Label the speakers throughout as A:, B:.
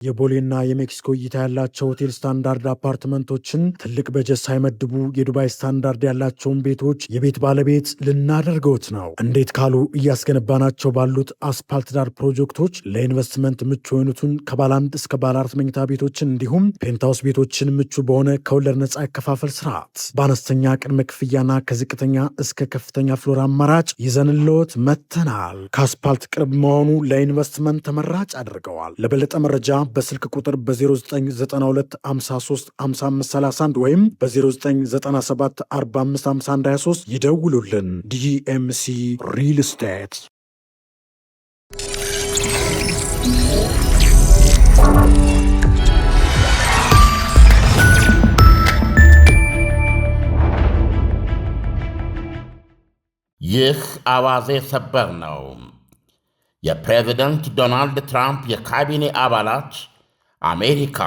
A: የቦሌና የሜክሲኮ እይታ ያላቸው ሆቴል ስታንዳርድ አፓርትመንቶችን ትልቅ በጀት ሳይመድቡ የዱባይ ስታንዳርድ ያላቸውን ቤቶች የቤት ባለቤት ልናደርገውት ነው። እንዴት ካሉ እያስገነባናቸው ባሉት አስፓልት ዳር ፕሮጀክቶች ለኢንቨስትመንት ምቹ የሆኑትን ከባለ አንድ እስከ ባለ 4 መኝታ ቤቶችን እንዲሁም ፔንታውስ ቤቶችን ምቹ በሆነ ከወለድ ነጻ ያከፋፈል ስርዓት በአነስተኛ ቅድመ ክፍያና ከዝቅተኛ እስከ ከፍተኛ ፍሎር አማራጭ ይዘንልዎት መጥተናል። ከአስፓልት ቅርብ መሆኑ ለኢንቨስትመንት ተመራጭ አድርገዋል። ለበለጠ መረጃ በስልክ ቁጥር በ0992 53 5531 ወይም በ0997 45 51 23 ይደውሉልን። ዲኤምሲ ሪል ስቴት።
B: ይህ አዋዜ ሰበር ነው። የፕሬዝደንት ዶናልድ ትራምፕ የካቢኔ አባላት አሜሪካ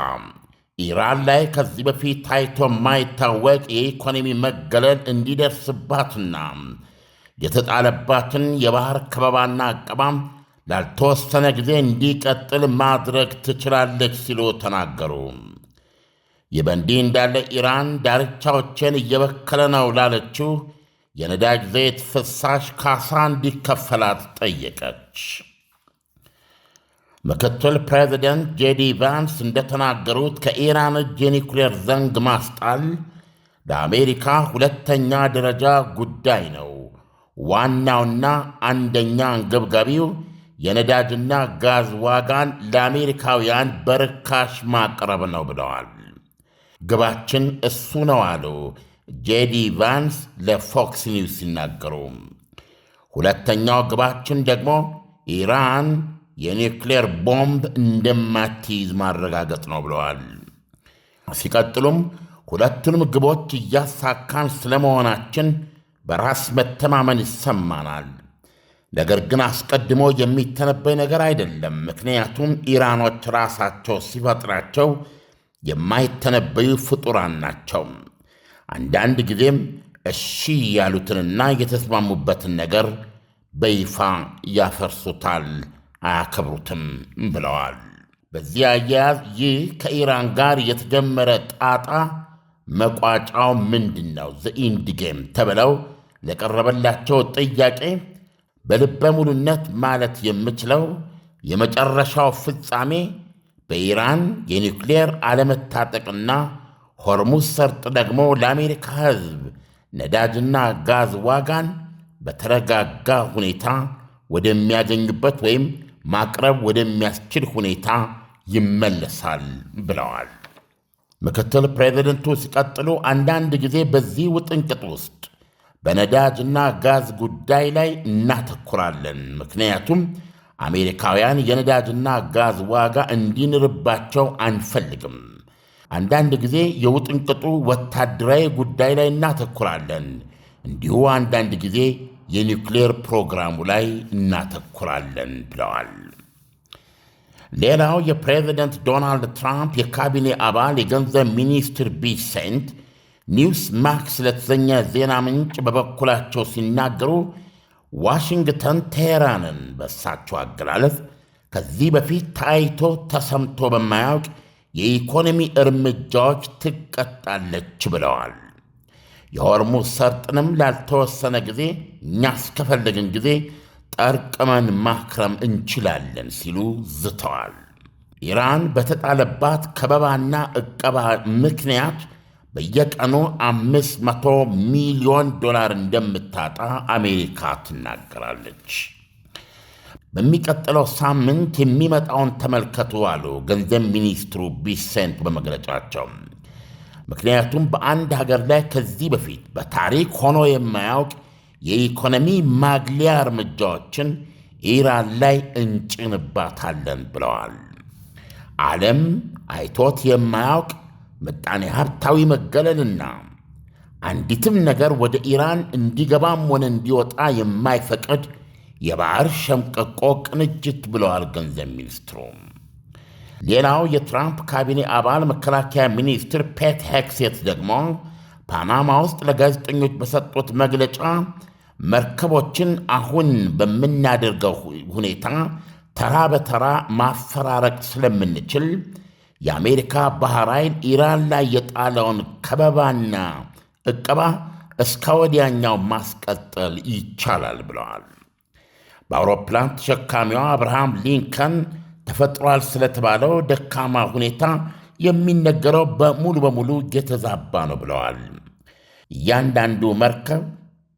B: ኢራን ላይ ከዚህ በፊት ታይቶ የማይታወቅ የኢኮኖሚ መገለል እንዲደርስባትና የተጣለባትን የባህር ከበባና አቀባም ላልተወሰነ ጊዜ እንዲቀጥል ማድረግ ትችላለች ሲሉ ተናገሩ። ይህ በእንዲህ እንዳለ ኢራን ዳርቻዎችን እየበከለ ነው ላለችው የነዳጅ ዘይት ፍሳሽ ካሳ እንዲከፈላት ጠየቀች። ምክትል ፕሬዚደንት ጄዲ ቫንስ እንደተናገሩት ከኢራን እጅ የኒውክሌር ዘንግ ማስጣል ለአሜሪካ ሁለተኛ ደረጃ ጉዳይ ነው። ዋናውና አንደኛ አንገብጋቢው የነዳጅና ጋዝ ዋጋን ለአሜሪካውያን በርካሽ ማቅረብ ነው ብለዋል። ግባችን እሱ ነው አሉ ጄዲ ቫንስ ለፎክስ ኒውስ ሲናገሩ። ሁለተኛው ግባችን ደግሞ ኢራን የኒውክሌር ቦምብ እንደማትይዝ ማረጋገጥ ነው ብለዋል። ሲቀጥሉም ሁለቱንም ግቦች እያሳካን ስለመሆናችን በራስ መተማመን ይሰማናል። ነገር ግን አስቀድሞ የሚተነበይ ነገር አይደለም። ምክንያቱም ኢራኖች ራሳቸው ሲፈጥራቸው የማይተነበዩ ፍጡራን ናቸው። አንዳንድ ጊዜም እሺ ያሉትንና የተስማሙበትን ነገር በይፋ ያፈርሱታል፣ አያከብሩትም ብለዋል። በዚህ አያያዝ ይህ ከኢራን ጋር የተጀመረ ጣጣ መቋጫው ምንድን ነው? ዘኢንድ ጌም ተብለው ለቀረበላቸው ጥያቄ በልበ ሙሉነት ማለት የምችለው የመጨረሻው ፍጻሜ በኢራን የኒውክሌር አለመታጠቅና ሆርሙዝ ሰርጥ ደግሞ ለአሜሪካ ሕዝብ ነዳጅና ጋዝ ዋጋን በተረጋጋ ሁኔታ ወደሚያገኙበት ወይም ማቅረብ ወደሚያስችል ሁኔታ ይመለሳል ብለዋል። ምክትል ፕሬዚደንቱ ሲቀጥሉ አንዳንድ ጊዜ በዚህ ውጥንቅጥ ውስጥ በነዳጅና ጋዝ ጉዳይ ላይ እናተኩራለን። ምክንያቱም አሜሪካውያን የነዳጅና ጋዝ ዋጋ እንዲንርባቸው አንፈልግም። አንዳንድ ጊዜ የውጥንቅጡ ወታደራዊ ጉዳይ ላይ እናተኩራለን። እንዲሁ አንዳንድ ጊዜ የኒውክሌር ፕሮግራሙ ላይ እናተኩራለን ብለዋል። ሌላው የፕሬዚደንት ዶናልድ ትራምፕ የካቢኔ አባል የገንዘብ ሚኒስትር ቢሴንት ኒውስ ማክስ ለተሰኘ ዜና ምንጭ በበኩላቸው ሲናገሩ ዋሽንግተን ቴህራንን በሳቸው አገላለጽ ከዚህ በፊት ታይቶ ተሰምቶ በማያውቅ የኢኮኖሚ እርምጃዎች ትቀጣለች ብለዋል። የሆርሙዝ ሰርጥንም ላልተወሰነ ጊዜ እኛ እስከፈለግን ጊዜ ጠርቅመን ማክረም እንችላለን ሲሉ ዝተዋል። ኢራን በተጣለባት ከበባና ዕቀባ ምክንያት በየቀኑ $500 ሚሊዮን እንደምታጣ አሜሪካ ትናገራለች። በሚቀጥለው ሳምንት የሚመጣውን ተመልከቱ አሉ ገንዘብ ሚኒስትሩ ቢሴንት በመግለጫቸው። ምክንያቱም በአንድ ሀገር ላይ ከዚህ በፊት በታሪክ ሆኖ የማያውቅ የኢኮኖሚ ማግለያ እርምጃዎችን ኢራን ላይ እንጭንባታለን ብለዋል። ዓለም አይቶት የማያውቅ ምጣኔ ሀብታዊ መገለልና አንዲትም ነገር ወደ ኢራን እንዲገባም ሆነ እንዲወጣ የማይፈቅድ የባህር ሸምቀቆ ቅንጅት ብለዋል ገንዘብ ሚኒስትሩ። ሌላው የትራምፕ ካቢኔ አባል መከላከያ ሚኒስትር ፔት ሄግሴት ደግሞ ፓናማ ውስጥ ለጋዜጠኞች በሰጡት መግለጫ መርከቦችን አሁን በምናደርገው ሁኔታ ተራ በተራ ማፈራረቅ ስለምንችል የአሜሪካ ባህር ኃይል ኢራን ላይ የጣለውን ከበባና ዕቀባ እስከ ወዲያኛው ማስቀጠል ይቻላል ብለዋል። በአውሮፕላን ተሸካሚዋ አብርሃም ሊንከን ተፈጥሯል ስለተባለው ደካማ ሁኔታ የሚነገረው በሙሉ በሙሉ የተዛባ ነው ብለዋል። እያንዳንዱ መርከብ፣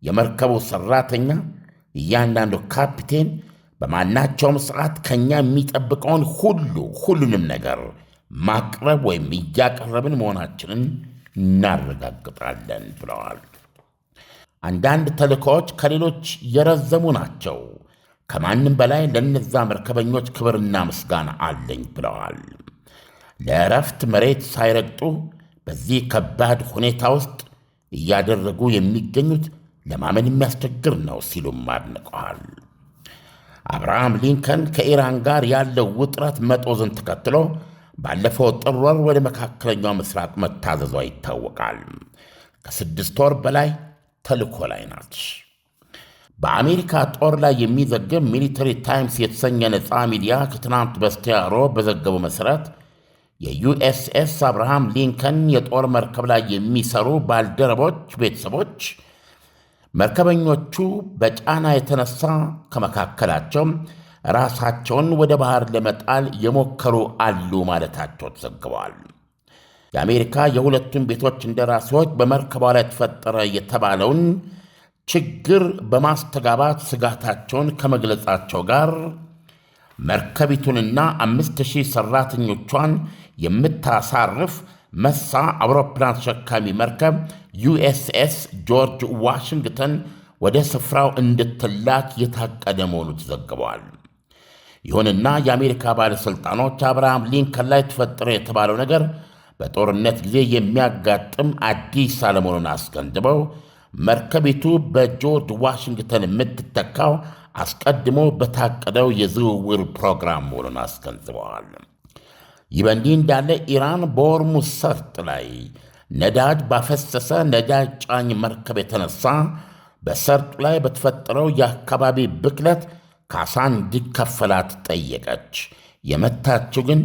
B: የመርከቡ ሠራተኛ፣ እያንዳንዱ ካፕቴን በማናቸውም ሰዓት ከእኛ የሚጠብቀውን ሁሉንም ነገር ማቅረብ ወይም እያቀረብን መሆናችንን እናረጋግጣለን ብለዋል። አንዳንድ ተልእኮዎች ከሌሎች የረዘሙ ናቸው። ከማንም በላይ ለነዛ መርከበኞች ክብርና ምስጋና አለኝ ብለዋል። ለእረፍት መሬት ሳይረግጡ በዚህ ከባድ ሁኔታ ውስጥ እያደረጉ የሚገኙት ለማመን የሚያስቸግር ነው ሲሉም አድንቀዋል። አብርሃም ሊንከን ከኢራን ጋር ያለው ውጥረት መጦዝን ተከትሎ ባለፈው ጥር ወር ወደ መካከለኛው ምስራቅ መታዘዟ ይታወቃል። ከ6 ወር በላይ ተልእኮ ላይ ናች። በአሜሪካ ጦር ላይ የሚዘግብ ሚሊተሪ ታይምስ የተሰኘ ነፃ ሚዲያ ከትናንት በስቲያ ሮብ በዘገቡ መሠረት የዩኤስኤስ አብርሃም ሊንከን የጦር መርከብ ላይ የሚሰሩ ባልደረቦች ቤተሰቦች መርከበኞቹ በጫና የተነሳ ከመካከላቸው ራሳቸውን ወደ ባህር ለመጣል የሞከሩ አሉ ማለታቸው ተዘግበዋል። የአሜሪካ የሁለቱም ቤቶች እንደራሴዎች በመርከቧ ላይ ተፈጠረ የተባለውን ችግር በማስተጋባት ስጋታቸውን ከመግለጻቸው ጋር መርከቢቱንና 5000 ሠራተኞቿን የምታሳርፍ መሳ አውሮፕላን ተሸካሚ መርከብ ዩኤስኤስ ጆርጅ ዋሽንግተን ወደ ስፍራው እንድትላክ የታቀደ መሆኑ ተዘግበዋል። ይሁንና የአሜሪካ ባለሥልጣኖች አብርሃም ሊንከን ላይ ተፈጠረ የተባለው ነገር በጦርነት ጊዜ የሚያጋጥም አዲስ አለመሆኑን አስገንዝበው መርከቢቱ በጆርጅ ዋሽንግተን የምትተካው አስቀድሞ በታቀደው የዝውውር ፕሮግራም መሆኑን አስገንዝበዋል። ይህ በእንዲህ እንዳለ ኢራን በሆርሙዝ ሰርጥ ላይ ነዳጅ ባፈሰሰ ነዳጅ ጫኝ መርከብ የተነሳ በሰርጡ ላይ በተፈጠረው የአካባቢ ብክለት ካሳ እንዲከፈላት ጠየቀች። የመታችው ግን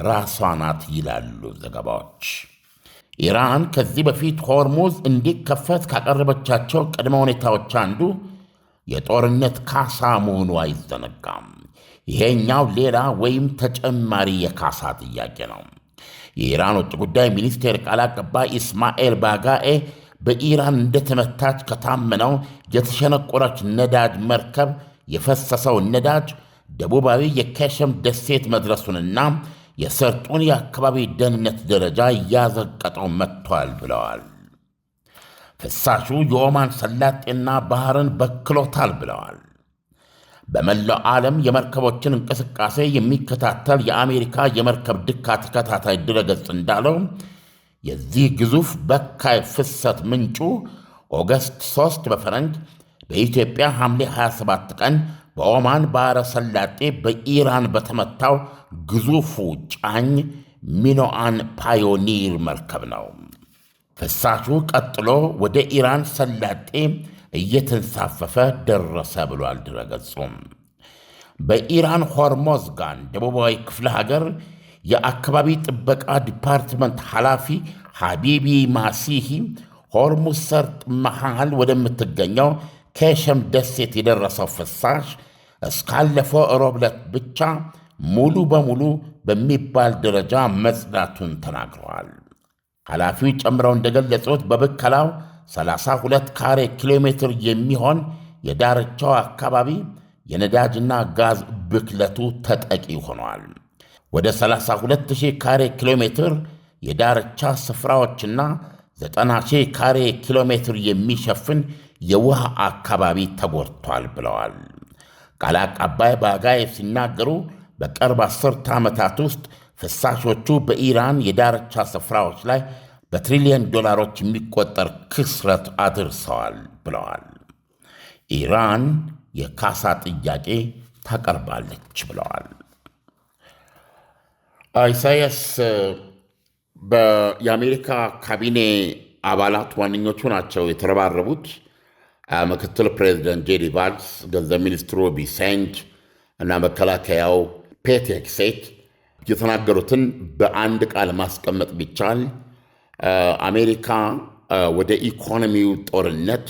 B: ራሷ ናት ይላሉ ዘገባዎች። ኢራን ከዚህ በፊት ሆርሙዝ እንዲከፈት ካቀረበቻቸው ቅድመ ሁኔታዎች አንዱ የጦርነት ካሳ መሆኑ አይዘነጋም። ይሄኛው ሌላ ወይም ተጨማሪ የካሳ ጥያቄ ነው። የኢራን ውጭ ጉዳይ ሚኒስቴር ቃል አቀባይ ኢስማኤል ባጋኤ በኢራን እንደተመታች ከታመነው የተሸነቆረች ነዳጅ መርከብ የፈሰሰው ነዳጅ ደቡባዊ የኬሸም ደሴት መድረሱንና የሰርጡን የአካባቢ ደህንነት ደረጃ እያዘቀጠው መጥቷል ብለዋል። ፍሳሹ የኦማን ሰላጤና ባህርን በክሎታል ብለዋል። በመላው ዓለም የመርከቦችን እንቅስቃሴ የሚከታተል የአሜሪካ የመርከብ ድካ ተከታታይ ድረገጽ እንዳለው የዚህ ግዙፍ በካይ ፍሰት ምንጩ ኦገስት 3 በፈረንጅ በኢትዮጵያ ሐምሌ 27 ቀን በኦማን ባሕረ ሰላጤ በኢራን በተመታው ግዙፉ ጫኝ ሚኖአን ፓዮኒር መርከብ ነው። ፍሳሹ ቀጥሎ ወደ ኢራን ሰላጤ እየተንሳፈፈ ደረሰ ብሏል ድረገጹም። በኢራን ሆርሞዝጋን ደቡባዊ ክፍለ ሀገር የአካባቢ ጥበቃ ዲፓርትመንት ኃላፊ ሐቢቢ ማሲሂ ሆርሙዝ ሰርጥ መሃል ወደምትገኘው ኬሸም ደሴት የደረሰው ፍሳሽ እስካለፈው ሮብ ዕለት ብቻ ሙሉ በሙሉ በሚባል ደረጃ መጽዳቱን ተናግረዋል። ኃላፊው ጨምረው እንደገለጹት በብከላው 32 ካሬ ኪሎ ሜትር የሚሆን የዳርቻው አካባቢ የነዳጅና ጋዝ ብክለቱ ተጠቂ ሆኗል። ወደ 32,000 ካሬ ኪሎ ሜትር የዳርቻ ስፍራዎችና 90,000 ካሬ ኪሎ ሜትር የሚሸፍን የውሃ አካባቢ ተጎድቷል ብለዋል። ቃል አቀባይ ባጋይ ሲናገሩ በቅርብ 10 ዓመታት ውስጥ ፍሳሾቹ በኢራን የዳርቻ ስፍራዎች ላይ በትሪሊየን ዶላሮች የሚቆጠር ክስረት አድርሰዋል ብለዋል። ኢራን የካሳ ጥያቄ ታቀርባለች ብለዋል። ኢሳያስ የአሜሪካ ካቢኔ አባላት ዋነኞቹ ናቸው የተረባረቡት። ምክትል ፕሬዚደንት ጄዲ ቫንስ፣ ገንዘብ ሚኒስትሩ ቢሴንት፣ እና መከላከያው ፔቴክሴት የተናገሩትን በአንድ ቃል ማስቀመጥ ቢቻል አሜሪካ ወደ ኢኮኖሚው ጦርነት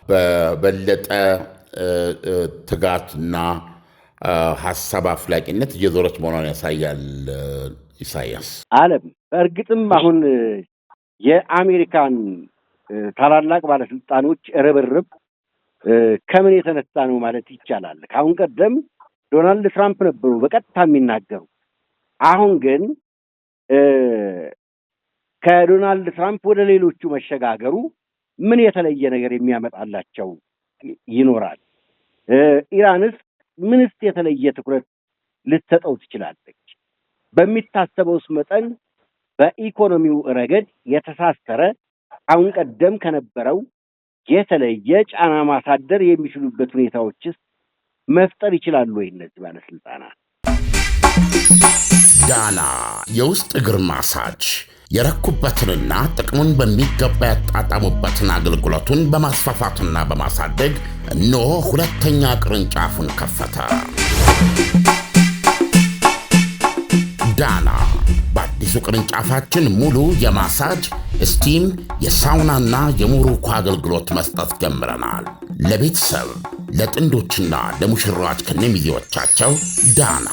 B: በበለጠ ትጋትና ሐሳብ አፍላቂነት እየዞረች መሆኗን ያሳያል። ኢሳያስ
C: ዓለም በእርግጥም አሁን የአሜሪካን ታላላቅ ባለስልጣኖች ርብርብ ከምን የተነሳ ነው ማለት ይቻላል። ከአሁን ቀደም ዶናልድ ትራምፕ ነበሩ በቀጥታ የሚናገሩ። አሁን ግን ከዶናልድ ትራምፕ ወደ ሌሎቹ መሸጋገሩ ምን የተለየ ነገር የሚያመጣላቸው ይኖራል? ኢራንስ ምንስ የተለየ ትኩረት ልትሰጠው ትችላለች? በሚታሰበውስ መጠን በኢኮኖሚው ረገድ የተሳሰረ አሁን ቀደም ከነበረው የተለየ ጫና ማሳደር የሚችሉበት ሁኔታዎችስ መፍጠር ይችላሉ ወይ እነዚህ ባለስልጣናት?
B: ዳና የውስጥ እግር ማሳጅ የረኩበትንና ጥቅሙን በሚገባ ያጣጣሙበትን አገልግሎቱን በማስፋፋትና በማሳደግ እነሆ ሁለተኛ ቅርንጫፉን ከፈተ። ዳና በአዲሱ ቅርንጫፋችን ሙሉ የማሳጅ ስቲም፣ የሳውናና የሞሮኮ አገልግሎት መስጠት ጀምረናል። ለቤተሰብ ለጥንዶችና ለሙሽራዎች ከነሚዜዎቻቸው ዳና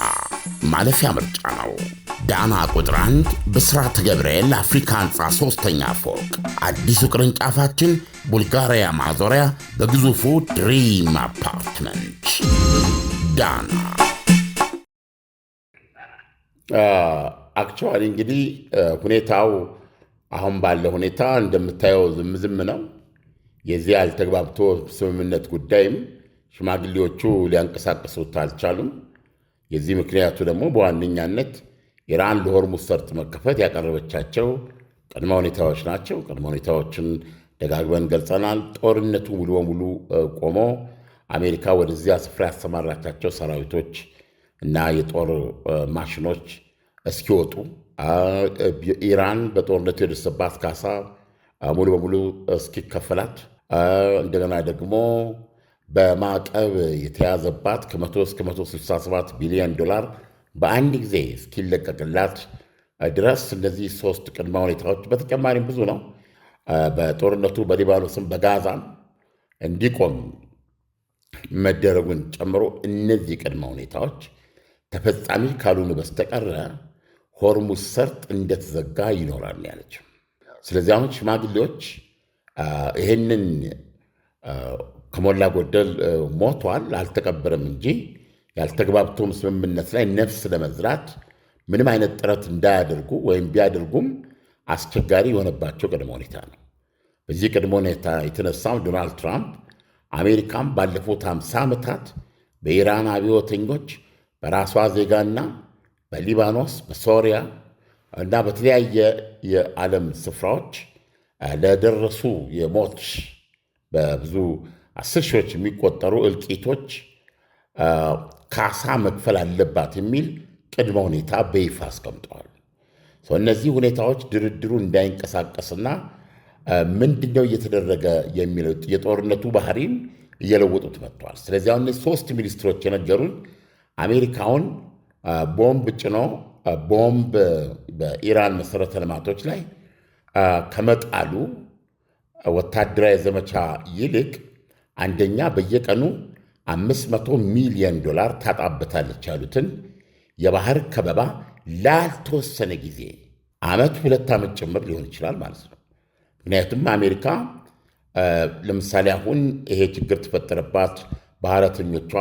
B: ማለፊያ ምርጫ ነው። ዳና ቁጥር 1 ብስራተ ገብርኤል አፍሪካ ህንፃ 3ኛ ፎቅ። አዲሱ ቅርንጫፋችን ቡልጋሪያ ማዞሪያ በግዙፉ ድሪም አፓርትመንት። ዳና
D: አክቹዋሊ እንግዲህ ሁኔታው አሁን ባለ ሁኔታ እንደምታየው ዝም ነው። የዚህ ያልተግባብቶ ስምምነት ጉዳይም ሽማግሌዎቹ ሊያንቀሳቅሱት አልቻሉም። የዚህ ምክንያቱ ደግሞ በዋነኛነት ኢራን ለሆርሙዝ ሰርጥ መከፈት ያቀረበቻቸው ቅድመ ሁኔታዎች ናቸው። ቅድመ ሁኔታዎችን ደጋግመን ገልጸናል። ጦርነቱ ሙሉ በሙሉ ቆሞ አሜሪካ ወደዚያ ስፍራ ያሰማራቻቸው ሰራዊቶች እና የጦር ማሽኖች እስኪወጡ፣ ኢራን በጦርነቱ የደረሰባት ካሳ ሙሉ በሙሉ እስኪከፈላት፣ እንደገና ደግሞ በማዕቀብ የተያዘባት ከ100 እስከ 167 ቢሊዮን ዶላር በአንድ ጊዜ እስኪለቀቅላት ድረስ እነዚህ ሶስት ቅድመ ሁኔታዎች በተጨማሪም ብዙ ነው። በጦርነቱ በሊባኖስም በጋዛም እንዲቆም መደረጉን ጨምሮ እነዚህ ቅድመ ሁኔታዎች ተፈጻሚ ካልሆኑ በስተቀረ ሆርሙዝ ሰርጥ እንደተዘጋ ይኖራል ያለችው። ስለዚህ አሁን ሽማግሌዎች ይህንን ከሞላ ጎደል ሞቷል አልተቀበረም እንጂ ያልተግባብቶም ስምምነት ላይ ነፍስ ለመዝራት ምንም አይነት ጥረት እንዳያደርጉ ወይም ቢያደርጉም አስቸጋሪ የሆነባቸው ቅድመ ሁኔታ ነው። በዚህ ቅድመ ሁኔታ የተነሳም ዶናልድ ትራምፕ አሜሪካም ባለፉት 50 ዓመታት በኢራን አብዮተኞች በራሷ ዜጋና በሊባኖስ፣ በሶሪያ እና በተለያየ የዓለም ስፍራዎች ለደረሱ የሞት በብዙ 10 ሺዎች የሚቆጠሩ እልቂቶች ካሳ መክፈል አለባት የሚል ቅድመ ሁኔታ በይፋ አስቀምጠዋል። እነዚህ ሁኔታዎች ድርድሩ እንዳይንቀሳቀስና ምንድነው እየተደረገ የሚለው የጦርነቱ ባህሪን እየለወጡት መጥተዋል። ስለዚህ አሁን ሶስት ሚኒስትሮች የነገሩን አሜሪካውን ቦምብ ጭኖ ቦምብ በኢራን መሠረተ ልማቶች ላይ ከመጣሉ ወታደራዊ ዘመቻ ይልቅ አንደኛ በየቀኑ 500 ሚሊዮን ዶላር ታጣበታለች ያሉትን የባህር ከበባ ላልተወሰነ ጊዜ ዓመት 2 ዓመት ጭምር ሊሆን ይችላል ማለት ነው። ምክንያቱም አሜሪካ ለምሳሌ አሁን ይሄ ችግር ተፈጠረባት ባህረተኞቿ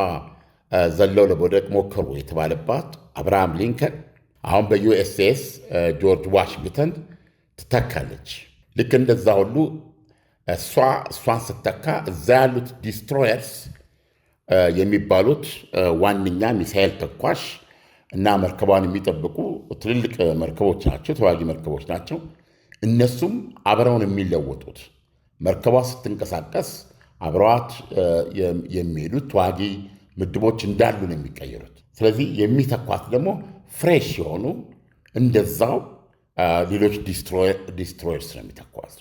D: ዘለው ለመውደቅ ሞከሩ የተባለባት አብርሃም ሊንከን አሁን በዩኤስኤስ ጆርጅ ዋሽንግተን ትተካለች። ልክ እንደዛ ሁሉ እሷን ስተካ እዛ ያሉት ዲስትሮየርስ የሚባሉት ዋነኛ ሚሳኤል ተኳሽ እና መርከቧን የሚጠብቁ ትልልቅ መርከቦች ናቸው፣ ተዋጊ መርከቦች ናቸው። እነሱም አብረውን የሚለወጡት መርከቧ ስትንቀሳቀስ አብረዋት የሚሄዱት ተዋጊ ምድቦች እንዳሉ ነው የሚቀየሩት። ስለዚህ የሚተኳት ደግሞ ፍሬሽ የሆኑ እንደዛው ሌሎች ዲስትሮየርስ ነው የሚተኳት።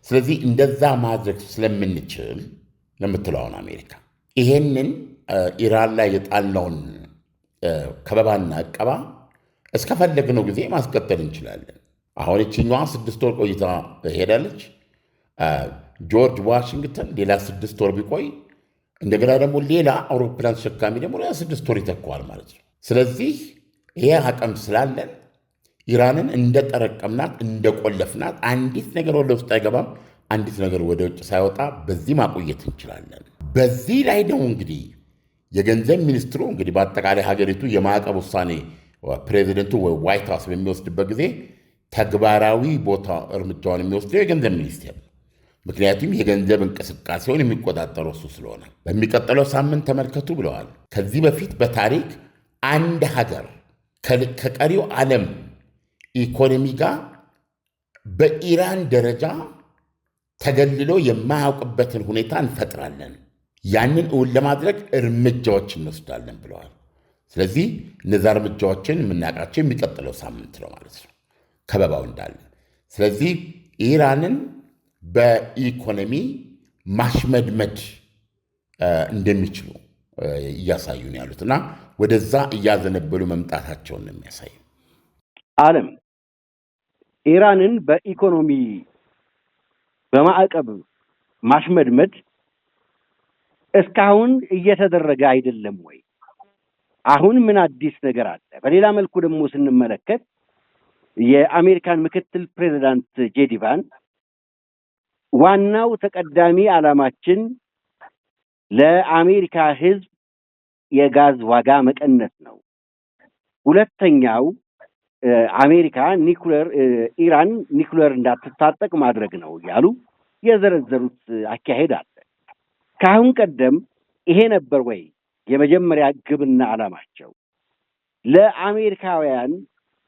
D: ስለዚህ እንደዛ ማድረግ ስለምንችል ለምትለውን አሜሪካ ይሄንን ኢራን ላይ የጣልነውን ከበባና ዕቀባ እስከፈለግነው ጊዜ ማስቀጠል እንችላለን። አሁን ይችኛዋ 6 ወር ቆይታ ሄዳለች። ጆርጅ ዋሽንግተን ሌላ 6 ወር ቢቆይ እንደገና ደግሞ ሌላ አውሮፕላን ተሸካሚ ደግሞ ሌላ 6 ወር ይተካዋል ማለት ነው። ስለዚህ ይሄ አቅም ስላለን ኢራንን እንደጠረቀምናት እንደቆለፍናት አንዲት ነገር ወደ ውስጥ አይገባም፣ አንዲት ነገር ወደ ውጭ ሳይወጣ በዚህ ማቆየት እንችላለን። በዚህ ላይ ደግሞ እንግዲህ የገንዘብ ሚኒስትሩ እንግዲህ በአጠቃላይ ሀገሪቱ የማዕቀብ ውሳኔ ፕሬዚደንቱ ዋይት ሃውስ በሚወስድበት ጊዜ ተግባራዊ ቦታ እርምጃውን የሚወስደው የገንዘብ ሚኒስቴር ነው። ምክንያቱም የገንዘብ እንቅስቃሴውን የሚቆጣጠረው እሱ ስለሆነ በሚቀጥለው ሳምንት ተመልከቱ ብለዋል። ከዚህ በፊት በታሪክ አንድ ሀገር ከቀሪው ዓለም ኢኮኖሚ ጋር በኢራን ደረጃ ተገልሎ የማያውቅበትን ሁኔታ እንፈጥራለን፣ ያንን እውን ለማድረግ እርምጃዎች እንወስዳለን ብለዋል። ስለዚህ እነዛ እርምጃዎችን የምናውቃቸው የሚቀጥለው ሳምንት ነው ማለት ነው፣ ከበባው እንዳለ። ስለዚህ ኢራንን በኢኮኖሚ ማሽመድመድ እንደሚችሉ እያሳዩ ነው ያሉት እና ወደዛ እያዘነበሉ መምጣታቸውን ነው የሚያሳዩ።
C: ዓለም ኢራንን በኢኮኖሚ በማዕቀብ ማሽመድመድ እስካሁን እየተደረገ አይደለም ወይ? አሁን ምን አዲስ ነገር አለ? በሌላ መልኩ ደግሞ ስንመለከት የአሜሪካን ምክትል ፕሬዚዳንት ጄዲ ቫንስ ዋናው ተቀዳሚ ዓላማችን ለአሜሪካ ሕዝብ የጋዝ ዋጋ መቀነስ ነው፣ ሁለተኛው አሜሪካ ኢራን ኒኩሌር እንዳትታጠቅ ማድረግ ነው ያሉ የዘረዘሩት አካሄድ አለ። ከአሁን ቀደም ይሄ ነበር ወይ የመጀመሪያ ግብና ዓላማቸው? ለአሜሪካውያን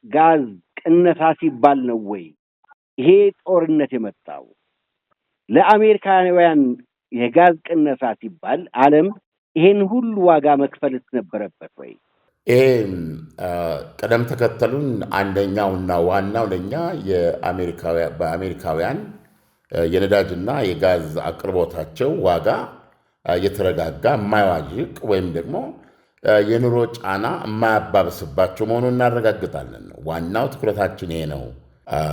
C: ጋዝ ቅነሳ ሲባል ነው ወይ ይሄ ጦርነት የመጣው? ለአሜሪካውያን የጋዝ ቅነሳ ሲባል ዓለም ይሄን ሁሉ ዋጋ መክፈልስ ነበረበት ወይ?
D: ይህም ቅደም ተከተሉን አንደኛውና ዋናው ለእኛ በአሜሪካውያን የነዳጅና የጋዝ አቅርቦታቸው ዋጋ የተረጋጋ የማይዋዥቅ ወይም ደግሞ የኑሮ ጫና የማያባብስባቸው መሆኑን እናረጋግጣለን ነው ዋናው ትኩረታችን ይሄ ነው።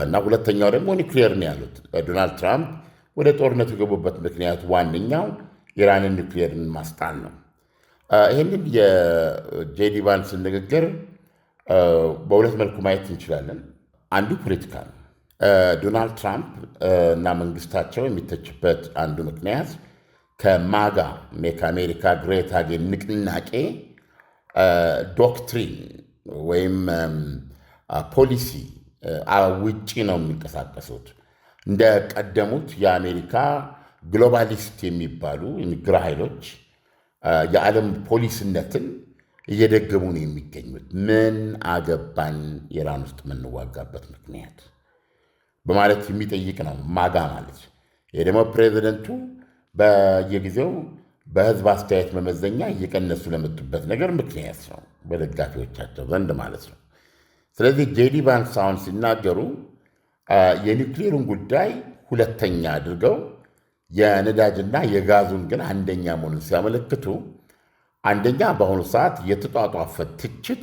D: እና ሁለተኛው ደግሞ ኒውክሊየር ነው ያሉት ዶናልድ ትራምፕ ወደ ጦርነቱ የገቡበት ምክንያት ዋነኛው ኢራንን ኒውክሊየርን ማስጣል ነው። ይህንን የጄዲ ቫንስን ንግግር በሁለት መልኩ ማየት እንችላለን። አንዱ ፖለቲካ ነው። ዶናልድ ትራምፕ እና መንግስታቸው የሚተችበት አንዱ ምክንያት ከማጋ ሜክ አሜሪካ ግሬት አጌን ንቅናቄ ዶክትሪን ወይም ፖሊሲ ውጪ ነው የሚንቀሳቀሱት። እንደ ቀደሙት የአሜሪካ ግሎባሊስት የሚባሉ ግራ ኃይሎች የዓለም ፖሊስነትን እየደገሙ ነው የሚገኙት። ምን አገባን ኢራን ውስጥ የምንዋጋበት ምክንያት በማለት የሚጠይቅ ነው ማጋ ማለት። ይህ ደግሞ ፕሬዚደንቱ በየጊዜው በህዝብ አስተያየት መመዘኛ እየቀነሱ ለመጡበት ነገር ምክንያት ነው በደጋፊዎቻቸው ዘንድ ማለት ነው። ስለዚህ ጄዲ ቫንስ አሁን ሲናገሩ የኒውክሌሩን ጉዳይ ሁለተኛ አድርገው የነዳጅና የጋዙን ግን አንደኛ መሆኑን ሲያመለክቱ፣ አንደኛ በአሁኑ ሰዓት የተጧጧፈ ትችት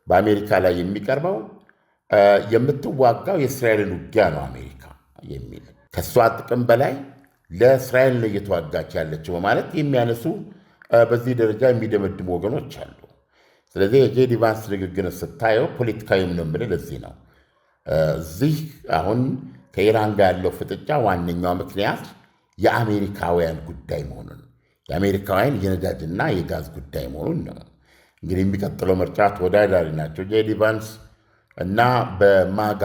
D: በአሜሪካ ላይ የሚቀርበው የምትዋጋው የእስራኤልን ውጊያ ነው አሜሪካ የሚል ከእሷ ጥቅም በላይ ለእስራኤል ነው እየተዋጋች ያለችው በማለት የሚያነሱ በዚህ ደረጃ የሚደመድሙ ወገኖች አሉ። ስለዚህ የጄዲ ቫንስ ንግግር ስታየው ፖለቲካዊም ነው የምልህ ለዚህ ነው። እዚህ አሁን ከኢራን ጋር ያለው ፍጥጫ ዋነኛው ምክንያት የአሜሪካውያን ጉዳይ መሆኑን የአሜሪካውያን የነዳጅና የጋዝ ጉዳይ መሆኑን ነው። እንግዲህ የሚቀጥለው ምርጫ ተወዳዳሪ ናቸው ጄዲ ቫንስ እና በማጋ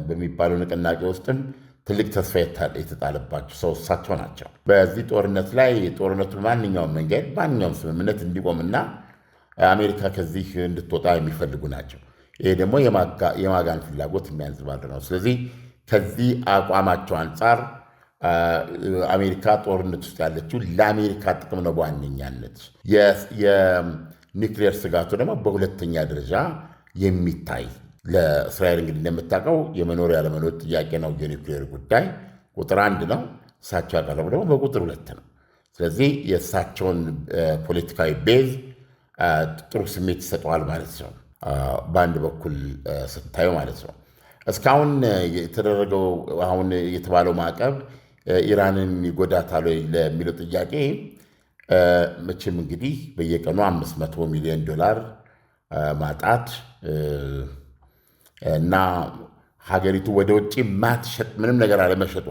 D: በሚባለው ንቅናቄ ውስጥም ትልቅ ተስፋ የተጣለባቸው ሰው እሳቸው ናቸው። በዚህ ጦርነት ላይ ጦርነቱ ማንኛውም መንገድ ማንኛውም ስምምነት እንዲቆምና አሜሪካ ከዚህ እንድትወጣ የሚፈልጉ ናቸው። ይሄ ደግሞ የማጋን ፍላጎት የሚያንጸባርቅ ነው። ስለዚህ ከዚህ አቋማቸው አንጻር አሜሪካ ጦርነት ውስጥ ያለችው ለአሜሪካ ጥቅም ነው በዋነኛነት። የኒውክሌር ስጋቱ ደግሞ በሁለተኛ ደረጃ የሚታይ ለእስራኤል እንግዲህ እንደምታውቀው የመኖር ያለመኖር ጥያቄ ነው። የኒውክሌር ጉዳይ ቁጥር 1 ነው። እሳቸው ያቀረቡ ደግሞ በቁጥር 2 ነው። ስለዚህ የእሳቸውን ፖለቲካዊ ቤዝ ጥሩ ስሜት ይሰጠዋል ማለት ነው። በአንድ በኩል ስታዩ ማለት ነው። እስካሁን የተደረገው አሁን የተባለው ማዕቀብ ኢራንን ይጎዳታል ወይ ለሚለው ጥያቄ መቼም እንግዲህ በየቀኑ $500 ሚሊዮን ማጣት እና ሀገሪቱ ወደ ውጭ ማትሸጥ ምንም ነገር አለመሸጧ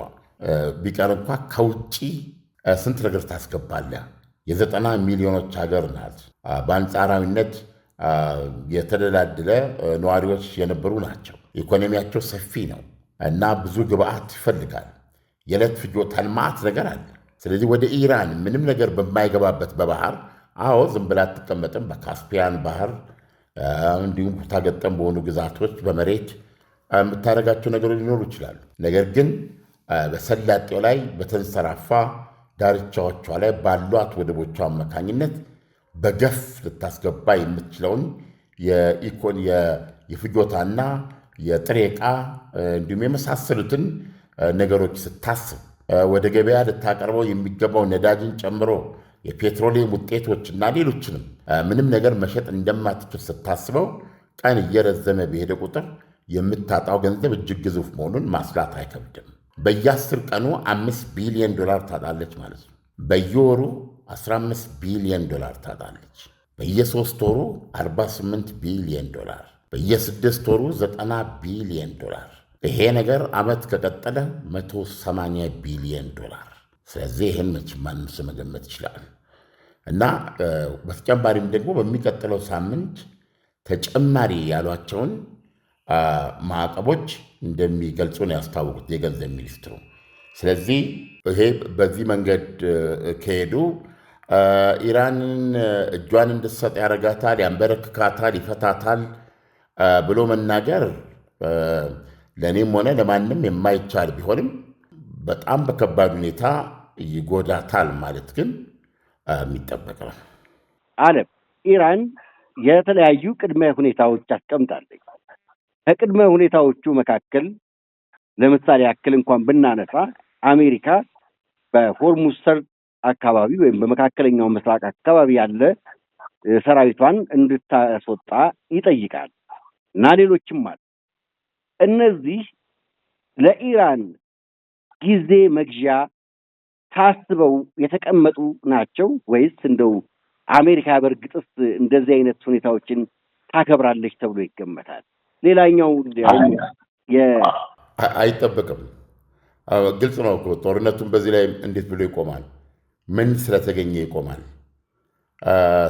D: ቢቀር እንኳ ከውጭ ስንት ነገር ታስገባለህ? የ90 ሚሊዮኖች ሀገር ናት። በአንጻራዊነት የተደላደለ ነዋሪዎች የነበሩ ናቸው። ኢኮኖሚያቸው ሰፊ ነው እና ብዙ ግብአት ይፈልጋል። የዕለት ፍጆታ ልማት ነገር አለ። ስለዚህ ወደ ኢራን ምንም ነገር በማይገባበት በባህር ዝም ብላ አትቀመጥም። በካስፒያን ባህር እንዲሁም ኩታገጠም በሆኑ ግዛቶች በመሬት የምታደርጋቸው ነገሮች ሊኖሩ ይችላሉ። ነገር ግን በሰላጤው ላይ በተንሰራፋ ዳርቻዎቿ ላይ ባሏት ወደቦቿ አማካኝነት በገፍ ልታስገባ የምትችለውን የፍጆታና የጥሬ ዕቃ እንዲሁም የመሳሰሉትን ነገሮች ስታስብ ወደ ገበያ ልታቀርበው የሚገባው ነዳጅን ጨምሮ የፔትሮሊየም ውጤቶችና ሌሎችንም ምንም ነገር መሸጥ እንደማትችል ስታስበው ቀን እየረዘመ በሄደ ቁጥር የምታጣው ገንዘብ እጅግ ግዙፍ መሆኑን ማስላት አይከብድም። በየ10 ቀኑ $5 ቢሊዮን ታጣለች ማለት ነው። በየወሩ $15 ቢሊዮን ታጣለች። በየ3 ወሩ $48 ቢሊዮን፣ በየ6 ወሩ $90 ቢሊዮን። ይሄ ነገር ዓመት ከቀጠለ $180 ቢሊዮን። ስለዚህ ይህን መቼም ማንም ሰው መገመት ይችላል። እና በተጨማሪም ደግሞ በሚቀጥለው ሳምንት ተጨማሪ ያሏቸውን ማዕቀቦች እንደሚገልጹ ነው ያስታወቁት የገንዘብ ሚኒስትሩ። ስለዚህ ይሄ በዚህ መንገድ ከሄዱ ኢራንን እጇን እንድትሰጥ ያደርጋታል፣ ያንበረክካታል፣ ይፈታታል ብሎ መናገር ለእኔም ሆነ ለማንም የማይቻል ቢሆንም በጣም በከባድ ሁኔታ ይጎዳታል ማለት ግን የሚጠበቅ ነው።
C: አለም ኢራን የተለያዩ ቅድመ ሁኔታዎች አስቀምጣለች። ከቅድመ ሁኔታዎቹ መካከል ለምሳሌ ያክል እንኳን ብናነሳ አሜሪካ በሆርሙዝ ሰርጥ አካባቢ ወይም በመካከለኛው ምስራቅ አካባቢ ያለ ሰራዊቷን እንድታስወጣ ይጠይቃል እና ሌሎችም አሉ። እነዚህ ለኢራን ጊዜ መግዣ ታስበው የተቀመጡ ናቸው ወይስ እንደው አሜሪካ በእርግጥስ እንደዚህ አይነት ሁኔታዎችን ታከብራለች ተብሎ ይገመታል? ሌላኛው
D: አይጠበቅም። ግልጽ ነው እኮ ጦርነቱን በዚህ ላይ እንዴት ብሎ ይቆማል? ምን ስለተገኘ ይቆማል?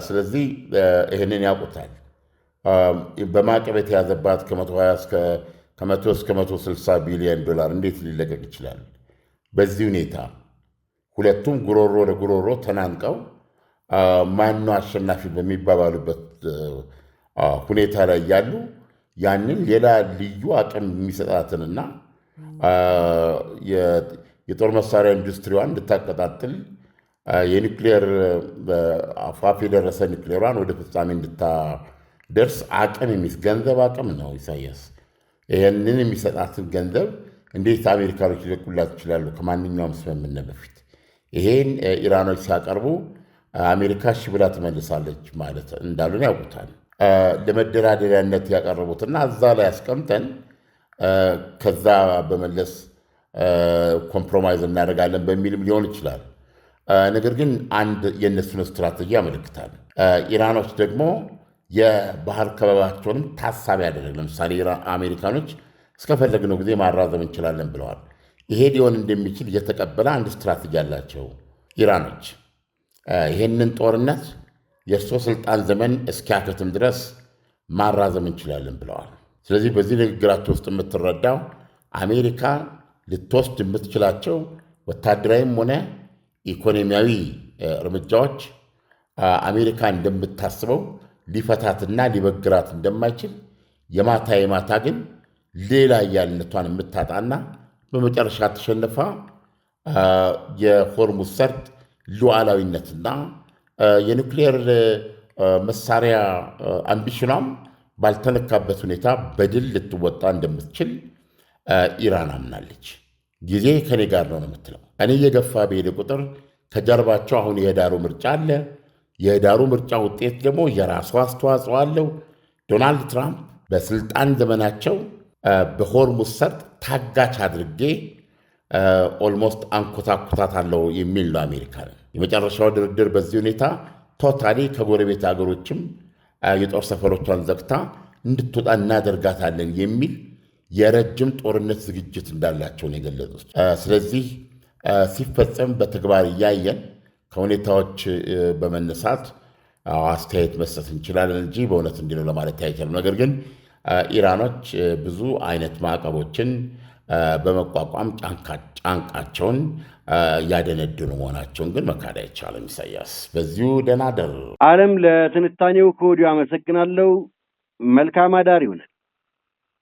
D: ስለዚህ ይህንን ያውቁታል። በማዕቀብ የተያዘባት ከ100 እስከ 160 ቢሊዮን እንዴት ሊለቀቅ ይችላል? በዚህ ሁኔታ ሁለቱም ጉሮሮ ለጉሮሮ ተናንቀው ማነው አሸናፊ በሚባባሉበት ሁኔታ ላይ ያሉ ያንን ሌላ ልዩ አቅም የሚሰጣትንና የጦር መሳሪያ ኢንዱስትሪዋን እንድታቀጣጥል የኒክሌር አፋፍ የደረሰ ኒክሌሯን ወደ ፍጻሜ እንድታደርስ ገንዘብ አቅም ነው ኢሳያስ። ይህንን የሚሰጣትን ገንዘብ እንዴት አሜሪካኖች ሊለቁላት ይችላሉ? ከማንኛውም ስምምነት በፊት ይሄን ኢራኖች ሲያቀርቡ አሜሪካ እሺ ብላ ትመልሳለች ማለት እንዳሉን ያውቁታል። ለመደራደሪያነት ያቀረቡትና እዛ ላይ ያስቀምጠን ከዛ በመለስ ኮምፕሮማይዝ እናደርጋለን በሚልም ሊሆን ይችላል። ነገር ግን አንድ የእነሱን ስትራቴጂ ያመለክታል። ኢራኖች ደግሞ የባህር ከበባቸውንም ታሳቢ ያደረግ ለምሳሌ አሜሪካኖች እስከፈለግነው ጊዜ ማራዘም እንችላለን ብለዋል። ይሄ ሊሆን እንደሚችል እየተቀበለ አንድ ስትራቴጂ ያላቸው ኢራኖች ይህንን ጦርነት የእርሶ ስልጣን ዘመን እስኪያከትም ድረስ ማራዘም እንችላለን ብለዋል። ስለዚህ በዚህ ንግግራቸው ውስጥ የምትረዳው አሜሪካ ልትወስድ የምትችላቸው ወታደራዊም ሆነ ኢኮኖሚያዊ እርምጃዎች አሜሪካ እንደምታስበው ሊፈታትና ሊበግራት እንደማይችል የማታ ግን ሌላ ያልነቷን የምታጣና በመጨረሻ ተሸንፋ የሆርሙዝ ሰርጥ ሉዓላዊነትና የኒውክሌር መሳሪያ አምቢሽኗም ባልተነካበት ሁኔታ በድል ልትወጣ እንደምትችል ኢራን አምናለች። ጊዜ ከኔ ጋር ነው የምትለው። እኔ እየገፋ በሄደ ቁጥር ከጀርባቸው አሁን የህዳሩ ምርጫ አለ። የዳሩ ምርጫ ውጤት ደግሞ የራሱ አስተዋጽኦ አለው። ዶናልድ ትራምፕ በስልጣን ዘመናቸው በሆርሙዝ ሰርጥ ታጋች አድርጌ ኦልሞስት አንኮታኩታታለሁ የሚል ነው አሜሪካ። የመጨረሻው ድርድር በዚህ ሁኔታ ቶታሊ ከጎረቤት ሀገሮችም የጦር ሰፈሮቿን ዘግታ እንድትወጣ እናደርጋታለን የሚል የረጅም ጦርነት ዝግጅት እንዳላቸው ነው የገለጹት። ስለዚህ ሲፈጸም በተግባር እያየን ከሁኔታዎች በመነሳት አስተያየት መስጠት እንችላለን እንጂ በእውነት እንዲህ ነው ለማለት አይቻልም። ነገር ግን ኢራኖች ብዙ አይነት ማዕቀቦችን በመቋቋም ጫንቃቸውን ያደነድኑ መሆናቸውን ግን መካድ አይቻልም። ኢሳያስ በዚሁ ደህና ደር።
C: ዓለም ለትንታኔው ከወዲሁ አመሰግናለሁ። መልካም አዳር ይሁንልን።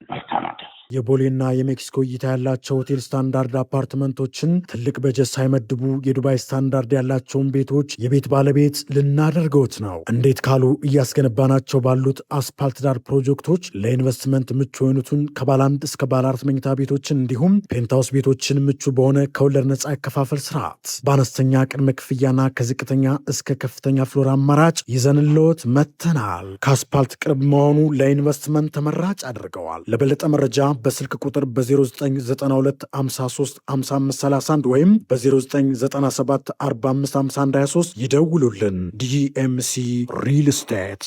D: መልካም አዳር።
A: የቦሌና የሜክሲኮ እይታ ያላቸው ሆቴል ስታንዳርድ አፓርትመንቶችን ትልቅ በጀት ሳይመድቡ የዱባይ ስታንዳርድ ያላቸውን ቤቶች የቤት ባለቤት ልናደርገውት ነው። እንዴት ካሉ እያስገነባናቸው ባሉት አስፓልት ዳር ፕሮጀክቶች ለኢንቨስትመንት ምቹ የሆኑትን ከባለ 1 እስከ ባለ 4 መኝታ ቤቶችን እንዲሁም ፔንታውስ ቤቶችን ምቹ በሆነ ከወለድ ነጻ ያከፋፈል ስርዓት በአነስተኛ ቅድመ ክፍያና ከዝቅተኛ እስከ ከፍተኛ ፍሎር አማራጭ ይዘንልዎት መጥተናል። ከአስፓልት ቅርብ መሆኑ ለኢንቨስትመንት ተመራጭ አድርገዋል። ለበለጠ መረጃ በስልክ ቁጥር በ0992 53 55 31 ወይም በ0997 45 51 23 ይደውሉልን። ዲኤምሲ ሪል ስቴት